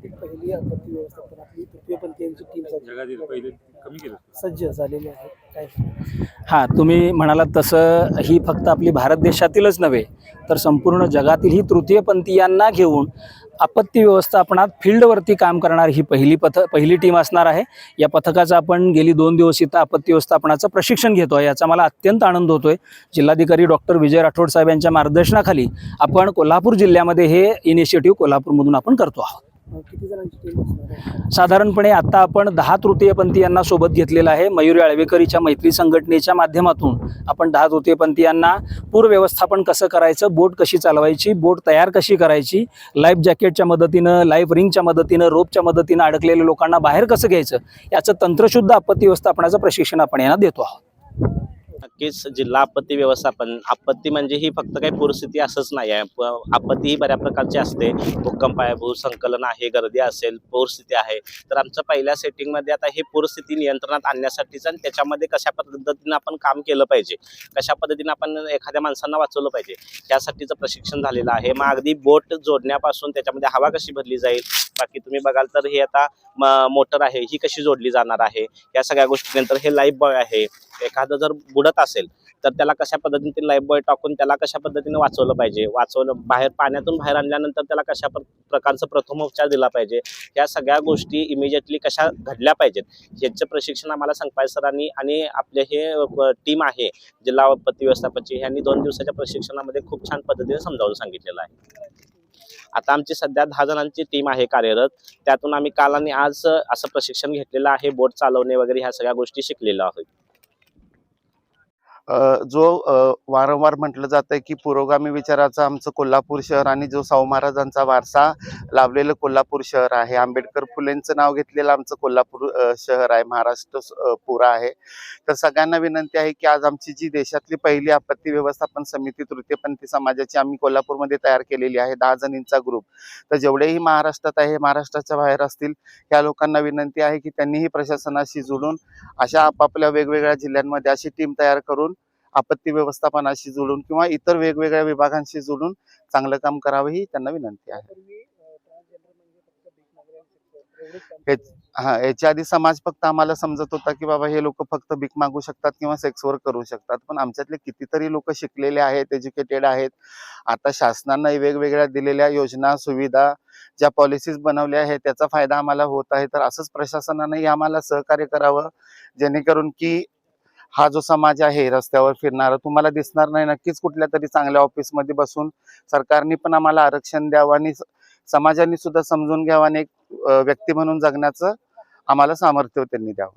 ती पहिली आपत्ती व्यवस्थापनातली तृतीयपंथीयांची टीम जगातील पहिले कमी केलं. सज्ज झालेली आहे. काय हां, तुम्ही म्हणालात तसं ही फक्त आपली भारत देशातीलच नव्हे तर संपूर्ण जगातील ही तृतीयपंथीयांना घेऊन आपत्ती व्यवस्थापनात फील्डवरती काम करणारी ही पहिली टीम असणार आहे. या पथकाचं आपण गेली 2 दिवस इथं आपत्ती व्यवस्थापनाचं प्रशिक्षण घेतोय, याचा मला अत्यंत आनंद होतोय. जिल्हाधिकारी डॉक्टर विजय राठोड साहेब यांच्या मार्गदर्शनाखाली आपण कोल्हापूर जिल्ह्यामध्ये हे इनिशिएटिव्ह कोल्हापूरमधून आपण करतो आहोत. किती जणांची टीम असणार आहे? साधारणपणे आता आपण 10 तृतीयपंथीयांना सोबत घेतलेलं आहे. मयुरी आळवेकरीच्या मैत्री संघटनेच्या माध्यमातून आपण 10 तृतीयपंथीयांना पूर व्यवस्थापन कसं करायचं, बोट कशी चालवायची, बोट तयार कशी करायची, लाईफ जॅकेटच्या मदतीनं, लाईफ रिंगच्या मदतीनं, रोपच्या मदतीनं अडकलेल्या लोकांना बाहेर कसं घ्यायचं, याचं तंत्रशुद्ध आपत्ती व्यवस्थापनाचं प्रशिक्षण आपण यांना देतो आहोत. नक्कीच जिल्हा आपत्ती व्यवस्थापन, आपत्ती म्हणजे ही फक्त काही परिस्थिती असंच नाही आहे. आपत्ती ही बऱ्या प्रकारची असते. भूकंप आहे, भूसंकलन आहे, गर्दी असेल, पूरस्थिती आहे. तर आमचं पहिल्या सेटिंगमध्ये आता हे पूरस्थिती नियंत्रणात आणण्यासाठीच आणि त्याच्यामध्ये कशा पद्धतीनं आपण काम केलं पाहिजे, कशा पद्धतीनं आपण एखाद्या माणसांना वाचवलं पाहिजे, यासाठीचं प्रशिक्षण झालेलं आहे. मग अगदी बोट जोडण्यापासून त्याच्यामध्ये हवा कशी भरली जाईल, बाकी तुम्ही बघाल तर हे आता मोटर आहे ही कशी जोडली जाणार आहे, या सगळ्या गोष्टीनंतर हे लाईफ बॉय आहे. एखादं जर बुडत असेल तर त्याला कशा पद्धतीने लाईफ बॉय टाकून त्याला कशा पद्धतीने वाचवलं पाहिजे, बाहेर पाण्यातून बाहेर आणल्यानंतर त्याला कशा प्रकारचा प्रथमोपचार दिला पाहिजे, या सगळ्या गोष्टी इमिजिएटली कशा घडल्या पाहिजेत, याचं प्रशिक्षण आम्हाला संकपाळ सरांनी आणि आपले हे टीम आहे जिल्हा आपत्ती व्यवस्थापनाची यांनी 2 दिवसाच्या प्रशिक्षणामध्ये खूप छान पद्धतीने समजावून सांगितलेलं आहे. आता आमची सध्या 10 जणांची टीम आहे कार्यरत. त्यातून आम्ही काल आणि आज असं प्रशिक्षण घेतलेलं आहे. बोट चालवणे वगैरे ह्या सगळ्या गोष्टी शिकलेल्या आहोत. जो वारंवार म्हटलं जातं की पुरोगामी विचाराचं आमचं कोल्हापूर शहर आणि जो शाहू महाराजांचा वारसा लाभलेलं कोल्हापूर शहर आहे, आंबेडकर फुलेंचं नाव घेतलेलं आमचं कोल्हापूर शहर आहे, महाराष्ट्र पुरा आहे. तर सगळ्यांना विनंती आहे की आज आमची जी देशातली पहिली आपत्ती व्यवस्थापन समिती तृतीयपंथी समाजाची आम्ही कोल्हापूरमध्ये तयार केलेली आहे, 10 जणींचा ग्रुप. तर जेवढेही महाराष्ट्रात आहे, महाराष्ट्राच्या बाहेर असतील, या लोकांना विनंती आहे की त्यांनीही प्रशासनाशी जोडून अशा आपापल्या वेगवेगळ्या जिल्ह्यांमध्ये अशी टीम तयार करून आपत्ती व्यवस्थापनाशी जोडून किंवा इतर वेगवेगळ्या विभागांशी जोडून चांगलं काम करावं ही त्यांना विनंती आहे. याच्या आधी समाज फक्त आम्हाला समजत होता की बाबा हे लोक फक्त भीक मागू शकतात किंवा सेक्स वर्क करू शकतात, पण आमच्यातले कितीतरी लोक शिकलेले आहेत, एज्युकेटेड आहेत. आता शासनाने वेगवेगळ्या दिलेल्या योजना, सुविधा, ज्या पॉलिसीज बनवल्या आहेत त्याचा फायदा आम्हाला होत आहे. तर असंच प्रशासनानेही आम्हाला सहकार्य करावं, जेणेकरून की हा जो समाज आहे रस्त्यावर फिरणारा तुम्हाला दिसणार नाही, नक्कीच कुठल्या तरी चांगल्या ऑफिसमध्ये बसून सरकारने पण आम्हाला आरक्षण द्यावं आणि समाजाने सुद्धा समजून घ्यावं आणि एक व्यक्ती म्हणून जगण्याचं आम्हाला सामर्थ्य त्यांनी द्यावं.